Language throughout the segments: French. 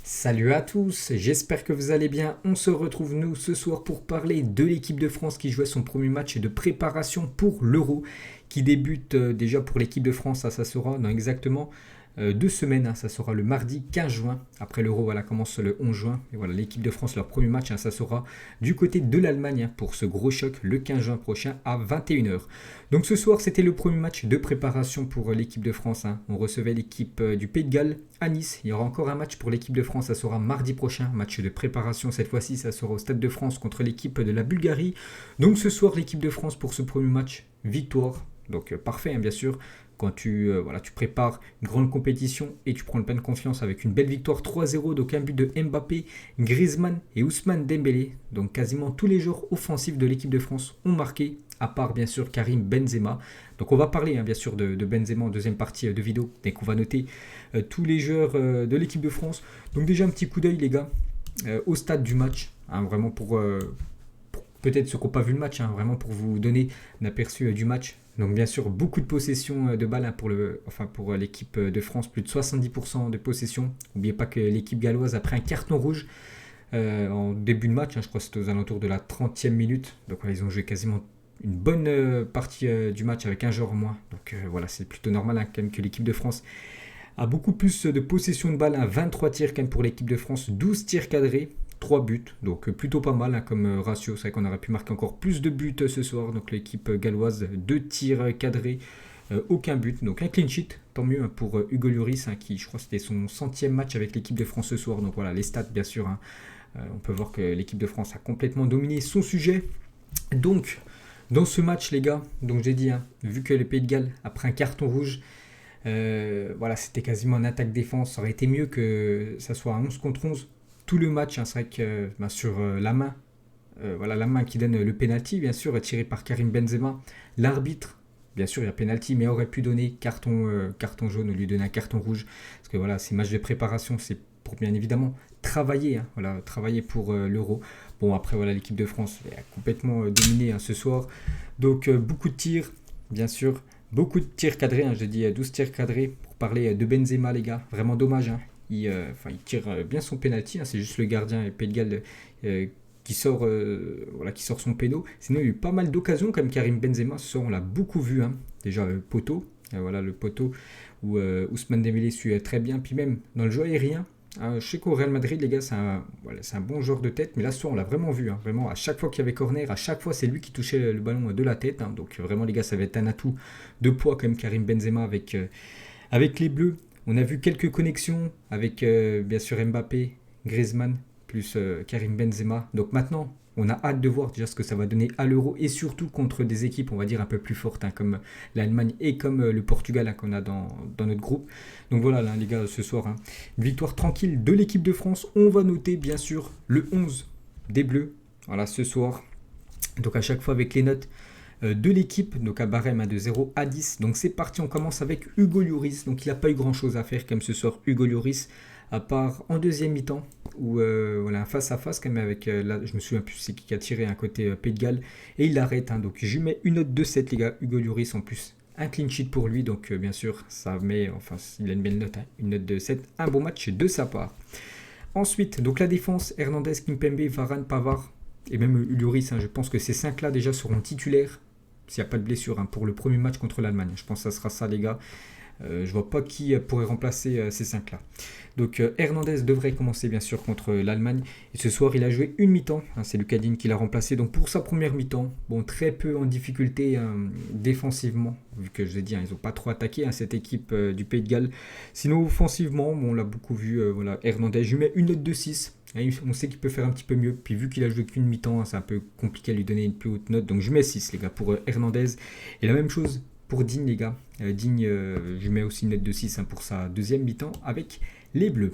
Salut à tous, j'espère que vous allez bien. On se retrouve nous ce soir pour parler de l'équipe de France qui jouait son premier match de préparation pour l'Euro, qui débute déjà pour l'équipe de France. Ça sera dans exactement 2 semaines. Ça sera le mardi 15 juin. Après l'Euro, voilà, commence le 11 juin. Et voilà, l'équipe de France, leur premier match, ça sera du côté de l'Allemagne pour ce gros choc le 15 juin prochain à 21h. Donc ce soir, c'était le premier match de préparation pour l'équipe de France. On recevait l'équipe du Pays de Galles à Nice. Il y aura encore un match pour l'équipe de France. Ça sera mardi prochain. Match de préparation cette fois-ci. Ça sera au Stade de France contre l'équipe de la Bulgarie. Donc ce soir, l'équipe de France pour ce premier match, victoire. Donc parfait, bien sûr. Quand tu prépares une grande compétition et tu prends le plein de confiance avec une belle victoire 3-0, donc un but de Mbappé, Griezmann et Ousmane Dembélé. Donc quasiment tous les joueurs offensifs de l'équipe de France ont marqué, à part bien sûr Karim Benzema. Donc on va parler bien sûr de Benzema en deuxième partie de vidéo, dès qu'on va noter tous les joueurs de l'équipe de France. Donc déjà un petit coup d'œil les gars, au stade du match, vraiment pour peut-être ceux qui n'ont pas vu le match, vraiment pour vous donner un aperçu du match. Donc bien sûr, beaucoup de possession de balles pour l'équipe de France, plus de 70% de possession. N'oubliez pas que l'équipe galloise a pris un carton rouge en début de match, je crois que c'était aux alentours de la 30e minute. Donc ils ont joué quasiment une bonne partie du match avec un joueur en moins. Donc voilà, c'est plutôt normal quand même que l'équipe de France a beaucoup plus de possession de balles, 23 tirs quand même pour l'équipe de France, 12 tirs cadrés. 3 buts, donc plutôt pas mal comme ratio. C'est vrai qu'on aurait pu marquer encore plus de buts ce soir. Donc l'équipe galloise, 2 tirs cadrés, aucun but. Donc un clean sheet, tant mieux pour Hugo Lloris, qui je crois c'était son centième match avec l'équipe de France ce soir. Donc voilà, les stats bien sûr. On peut voir que l'équipe de France a complètement dominé son sujet. Donc dans ce match les gars, donc j'ai dit, vu que le Pays de Galles a pris un carton rouge, voilà, c'était quasiment une attaque-défense. Ça aurait été mieux que ça soit un 11 contre 11 tout le match. C'est vrai que sur la main, la main qui donne le penalty, bien sûr, tiré par Karim Benzema. L'arbitre, bien sûr, il y a penalty, mais aurait pu donner carton jaune ou lui donner un carton rouge. Parce que voilà, ces matchs de préparation, c'est pour bien évidemment travailler, travailler pour l'Euro. Bon, après, voilà, l'équipe de France a complètement dominé ce soir. Donc, beaucoup de tirs, bien sûr. Beaucoup de tirs cadrés, j'ai dit 12 tirs cadrés pour parler de Benzema, les gars. Vraiment dommage, il tire bien son penalty, c'est juste le gardien Pays de Galles qui sort son péno. Sinon il y a eu pas mal d'occasions comme Karim Benzema, ce soir on l'a beaucoup vu, déjà poteau, le poteau où Ousmane Dembélé suit très bien, puis même dans le jeu aérien. Je sais qu'au Real Madrid les gars c'est un bon joueur de tête, mais là ce soir on l'a vraiment vu, vraiment à chaque fois qu'il y avait corner, à chaque fois c'est lui qui touchait le ballon de la tête, donc vraiment les gars ça va être un atout de poids quand même Karim Benzema avec les Bleus. On a vu quelques connexions avec bien sûr Mbappé, Griezmann, plus Karim Benzema. Donc maintenant, on a hâte de voir déjà ce que ça va donner à l'Euro et surtout contre des équipes, on va dire, un peu plus fortes, comme l'Allemagne et comme le Portugal qu'on a dans notre groupe. Donc voilà, les gars, ce soir, une victoire tranquille de l'équipe de France. On va noter, bien sûr, le 11 des Bleus. Voilà, ce soir. Donc à chaque fois avec les notes de l'équipe, donc à barème de 0 à 10. Donc c'est parti, on commence avec Hugo Lloris. Donc il n'a pas eu grand chose à faire comme ce soir Hugo Lloris, à part en deuxième mi-temps où un face à face quand même avec là, je me souviens plus c'est qui a tiré un côté Pays de Galles et il l'arrête, donc je lui mets une note de 7 les gars. Hugo Lloris en plus un clean sheet pour lui, donc bien sûr ça met, il a une belle note, une note de 7, un bon match de sa part. Ensuite donc la défense, Hernandez, Kimpembe, Varane, Pavard et même Lloris, je pense que ces 5 là déjà seront titulaires s'il n'y a pas de blessure pour le premier match contre l'Allemagne. Je pense que ça sera ça les gars. Je vois pas qui pourrait remplacer ces 5 là. Donc Hernandez devrait commencer bien sûr contre l'Allemagne. Et ce soir il a joué une mi-temps. C'est Lucas Digne qui l'a remplacé. Donc pour sa première mi-temps, très peu en difficulté défensivement. Vu que je vous ai dit, ils n'ont pas trop attaqué cette équipe du Pays de Galles. Sinon offensivement, on l'a beaucoup vu. Hernandez, je lui mets une note de 6. On sait qu'il peut faire un petit peu mieux. Puis vu qu'il a joué qu'une mi-temps, c'est un peu compliqué à lui donner une plus haute note. Donc je mets 6 les gars pour Hernandez. Et la même chose pour Digne les gars. Digne, je mets aussi une note de 6 pour sa deuxième mi-temps avec les Bleus.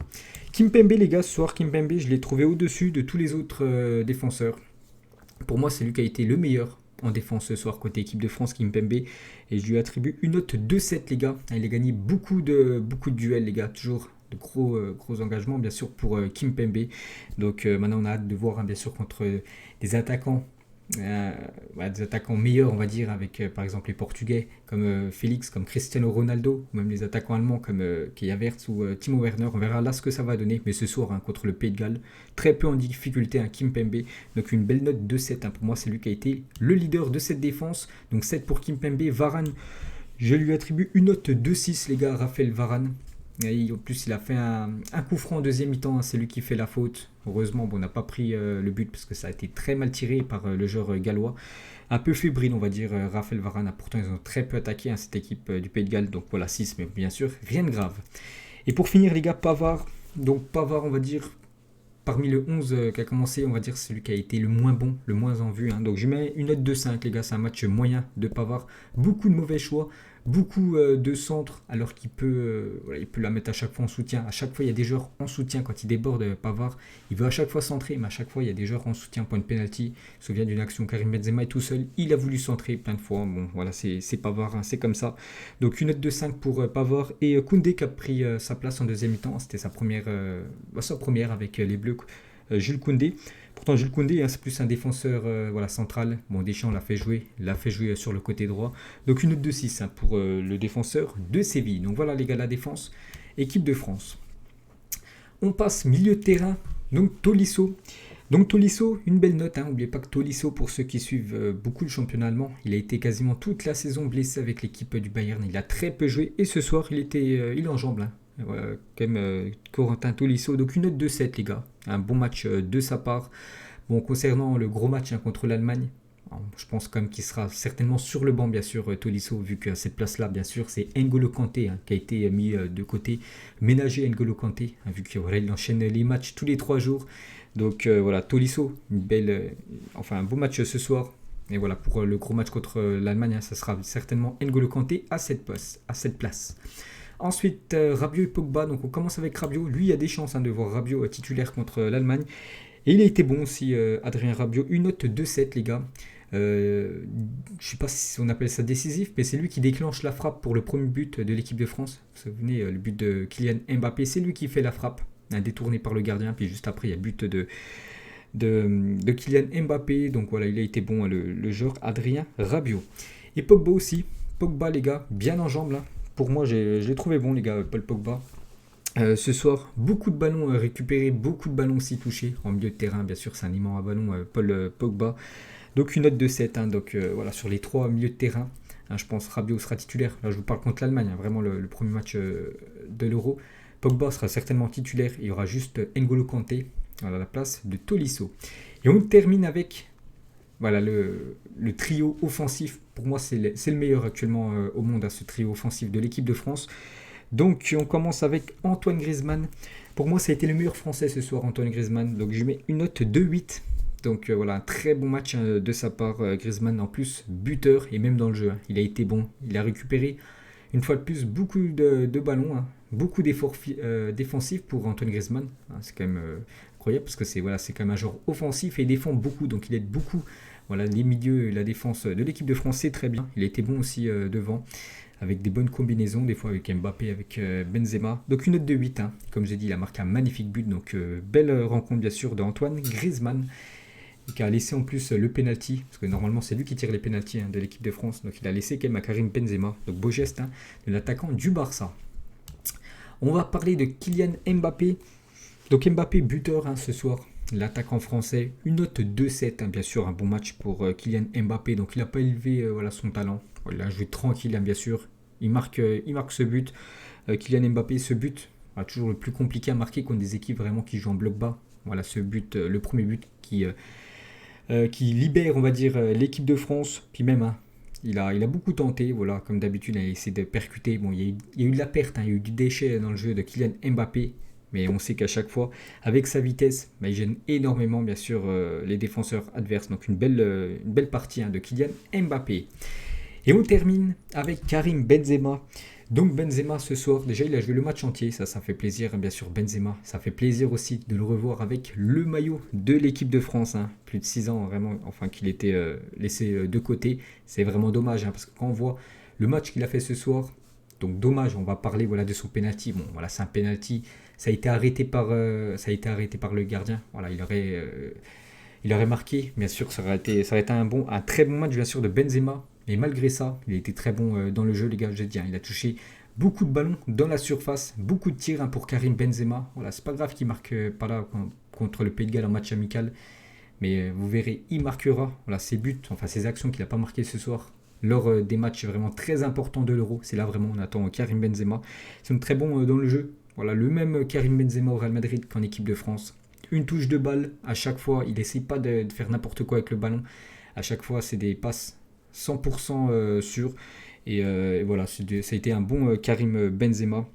Kimpembe les gars, ce soir Kimpembe, je l'ai trouvé au-dessus de tous les autres défenseurs. Pour moi c'est lui qui a été le meilleur en défense ce soir côté équipe de France, Kimpembe. Et je lui attribue une note de 7 les gars. Il a gagné beaucoup de duels les gars, toujours de gros engagements bien sûr pour Kimpembe. Donc maintenant on a hâte de voir bien sûr contre des attaquants des attaquants meilleurs, on va dire, avec par exemple les Portugais comme Félix, comme Cristiano Ronaldo, ou même les attaquants allemands comme Kai Havertz ou Timo Werner. On verra là ce que ça va donner, mais ce soir contre le Pays de Galles, très peu en difficulté, Kimpembe. Donc une belle note de 7. Pour moi, c'est lui qui a été le leader de cette défense. Donc 7 pour Kimpembe. Varane, je lui attribue une note de 6, les gars, Raphaël Varane. Et en plus, il a fait un coup franc en deuxième mi-temps, c'est lui qui fait la faute. Heureusement, on n'a pas pris le but parce que ça a été très mal tiré par le joueur gallois. Un peu fébrile, on va dire, Raphaël Varane. Pourtant, ils ont très peu attaqué cette équipe du Pays de Galles. Donc voilà, 6, mais bien sûr, rien de grave. Et pour finir, les gars, Pavard. Donc Pavard, on va dire, parmi le 11 qui a commencé, on va dire celui qui a été le moins bon, le moins en vue. Donc je mets une note de 5, les gars, c'est un match moyen de Pavard. Beaucoup de mauvais choix, beaucoup de centres, alors qu'il peut, il peut la mettre à chaque fois en soutien. À chaque fois, il y a des joueurs en soutien quand il déborde Pavard. Il veut à chaque fois centrer, mais à chaque fois, il y a des joueurs en soutien pour une penalty. Je me souviens d'une action, Karim Benzema est tout seul. Il a voulu centrer plein de fois. Bon, voilà, c'est Pavard, c'est comme ça. Donc une note de 5 pour Pavard. Et Koundé qui a pris sa place en deuxième mi-temps. C'était sa première avec les Bleus. Jules Koundé. Pourtant, Jules Koundé, c'est plus un défenseur central. Bon, Deschamps l'a fait jouer sur le côté droit. Donc, une note de 6 pour le défenseur de Séville. Donc, voilà, les gars, la défense. Équipe de France. On passe milieu de terrain. Donc, Tolisso. Donc, Tolisso, une belle note. N'oubliez pas que Tolisso, pour ceux qui suivent beaucoup le championnat allemand, il a été quasiment toute la saison blessé avec l'équipe du Bayern. Il a très peu joué. Et ce soir, il est en jambes. Quand même, Corentin Tolisso. Donc, une note de 7, les gars. Un bon match de sa part. Bon, concernant le gros match contre l'Allemagne, je pense quand même qu'il sera certainement sur le banc, bien sûr, Tolisso, vu que cette place-là, bien sûr, c'est N'Golo Kanté qui a été mis de côté. Ménager N'Golo Kanté, vu qu'il enchaîne les matchs tous les 3 jours. Donc voilà, Tolisso, un beau match ce soir. Et voilà, pour le gros match contre l'Allemagne, ça sera certainement N'Golo Kanté à cette place. Ensuite, Rabiot et Pogba. Donc on commence avec Rabiot. Lui, il y a des chances de voir Rabiot titulaire contre l'Allemagne. Et il a été bon aussi, Adrien Rabiot. Une note de 7, les gars. Je ne sais pas si on appelle ça décisif, mais c'est lui qui déclenche la frappe pour le premier but de l'équipe de France. Vous vous souvenez, le but de Kylian Mbappé, c'est lui qui fait la frappe, détourné par le gardien. Puis juste après, il y a le but de Kylian Mbappé. Donc voilà, il a été bon, le joueur Adrien Rabiot. Et Pogba aussi. Pogba, les gars, bien en jambes là. Pour moi, je l'ai trouvé bon, les gars, Paul Pogba. Ce soir, beaucoup de ballons récupérés, beaucoup de ballons aussi touchés. En milieu de terrain, bien sûr, c'est un immense ballon, Paul Pogba. Donc une note de 7. Donc voilà, sur les 3 milieux de terrain, je pense Rabiot sera titulaire. Là, je vous parle contre l'Allemagne, vraiment le premier match de l'Euro. Pogba sera certainement titulaire. Il y aura juste N'Golo Kanté à la place de Tolisso. Et on termine avec le trio offensif. Pour moi, c'est le meilleur actuellement au monde, ce trio offensif de l'équipe de France. Donc on commence avec Antoine Griezmann. Pour moi, ça a été le meilleur français ce soir, Antoine Griezmann. Donc je mets une note de 8. Donc voilà, un très bon match de sa part, Griezmann. En plus, buteur et même dans le jeu. Il a été bon. Il a récupéré, une fois de plus, beaucoup de ballons. Beaucoup d'efforts défensifs pour Antoine Griezmann. C'est quand même incroyable parce que c'est quand même un joueur offensif et il défend beaucoup. Donc il aide beaucoup les milieux et la défense de l'équipe de France. C'est très bien. Il a été bon aussi devant, avec des bonnes combinaisons, des fois avec Mbappé, avec Benzema. Donc une note de 8, comme j'ai dit, il a marqué un magnifique but, donc belle rencontre bien sûr d'Antoine Griezmann, qui a laissé en plus le penalty, parce que normalement c'est lui qui tire les penaltys de l'équipe de France, donc il a laissé quand même à Karim Benzema, donc beau geste de l'attaquant du Barça. On va parler de Kylian Mbappé, donc Mbappé buteur ce soir, l'attaquant français, une note de 7, bien sûr un bon match pour Kylian Mbappé, donc il n'a pas élevé son talent. Il a joué tranquille, bien sûr. Il marque ce but. Kylian Mbappé, ce but, toujours le plus compliqué à marquer contre des équipes vraiment qui jouent en bloc bas. Voilà, ce but, le premier but qui libère, on va dire, l'équipe de France. Puis même, il a beaucoup tenté. Voilà, comme d'habitude, il a essayé de percuter. Bon, il y a eu de la perte, il y a eu du déchet dans le jeu de Kylian Mbappé. Mais on sait qu'à chaque fois, avec sa vitesse, il gêne énormément, bien sûr, les défenseurs adverses. Donc une belle partie de Kylian Mbappé. Et on termine avec Karim Benzema. Donc Benzema ce soir, déjà il a joué le match entier, ça fait plaisir bien sûr Benzema. Ça fait plaisir aussi de le revoir avec le maillot de l'équipe de France. Plus de 6 ans vraiment, qu'il était laissé de côté. C'est vraiment dommage parce que quand on voit le match qu'il a fait ce soir, donc dommage, on va parler de son penalty. Bon voilà, c'est un penalty, ça a été arrêté par le gardien. Voilà, Il aurait marqué, bien sûr, ça aurait été un très bon match, bien sûr, de Benzema. Mais malgré ça, il a été très bon dans le jeu, les gars, je dis, hein. Il a touché beaucoup de ballons dans la surface, beaucoup de tirs, hein, pour Karim Benzema. Voilà, c'est pas grave qu'il marque pas là contre le Pays de Galles en match amical. Mais vous verrez, il marquera, voilà, ses buts, enfin ses actions qu'il n'a pas marquées ce soir lors des matchs vraiment très importants de l'Euro. C'est là vraiment on attend Karim Benzema. C'est très bon dans le jeu. Voilà, le même Karim Benzema au Real Madrid qu'en équipe de France. Une touche de balle à chaque fois. Il n'essaie pas de faire n'importe quoi avec le ballon. À chaque fois, c'est des passes 100% sûres. Et voilà, ça a été un bon Karim Benzema.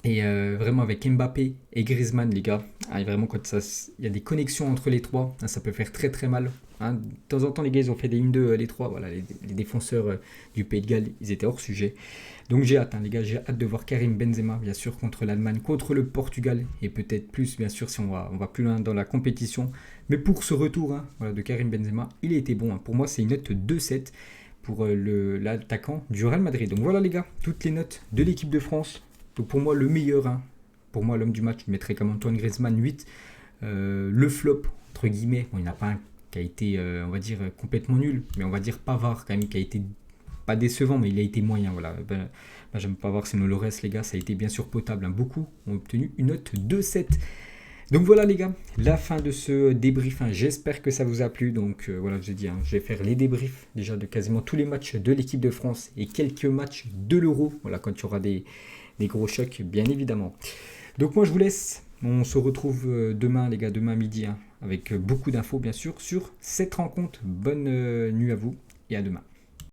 Et vraiment avec Mbappé et Griezmann, les gars, hein, vraiment quand il y a des connexions entre les trois, hein, ça peut faire très très mal. Hein. De temps en temps, les gars, ils ont fait des 1-2, les trois. Voilà, les défenseurs du Pays de Galles, ils étaient hors sujet. Donc j'ai hâte, hein, les gars, j'ai hâte de voir Karim Benzema, bien sûr, contre l'Allemagne, contre le Portugal, et peut-être plus, bien sûr, si on va plus loin dans la compétition. Mais pour ce retour, hein, voilà, de Karim Benzema, il a été bon. Hein. Pour moi, c'est une note 2-7 pour l'attaquant du Real Madrid. Donc voilà, les gars, toutes les notes de l'équipe de France. Donc pour moi, le meilleur, hein, pour moi, l'homme du match, je mettrais comme Antoine Griezmann 8. Le flop, entre guillemets, bon, il n'y en a pas un qui a été, on va dire, complètement nul, mais on va dire Pavard, quand même, qui a été pas décevant, mais il a été moyen. Voilà. J'aime Pavard, sinon le reste, les gars, ça a été bien sûr potable. Hein. Beaucoup ont obtenu une note 2,7. Donc voilà les gars, la fin de ce débrief, hein. J'espère que ça vous a plu. Donc voilà, je dis, hein, je vais faire les débriefs déjà de quasiment tous les matchs de l'équipe de France et quelques matchs de l'Euro, voilà, quand il y aura des gros chocs, bien évidemment. Donc moi je vous laisse, on se retrouve demain les gars, demain midi, hein, avec beaucoup d'infos bien sûr sur cette rencontre. Bonne nuit à vous et à demain.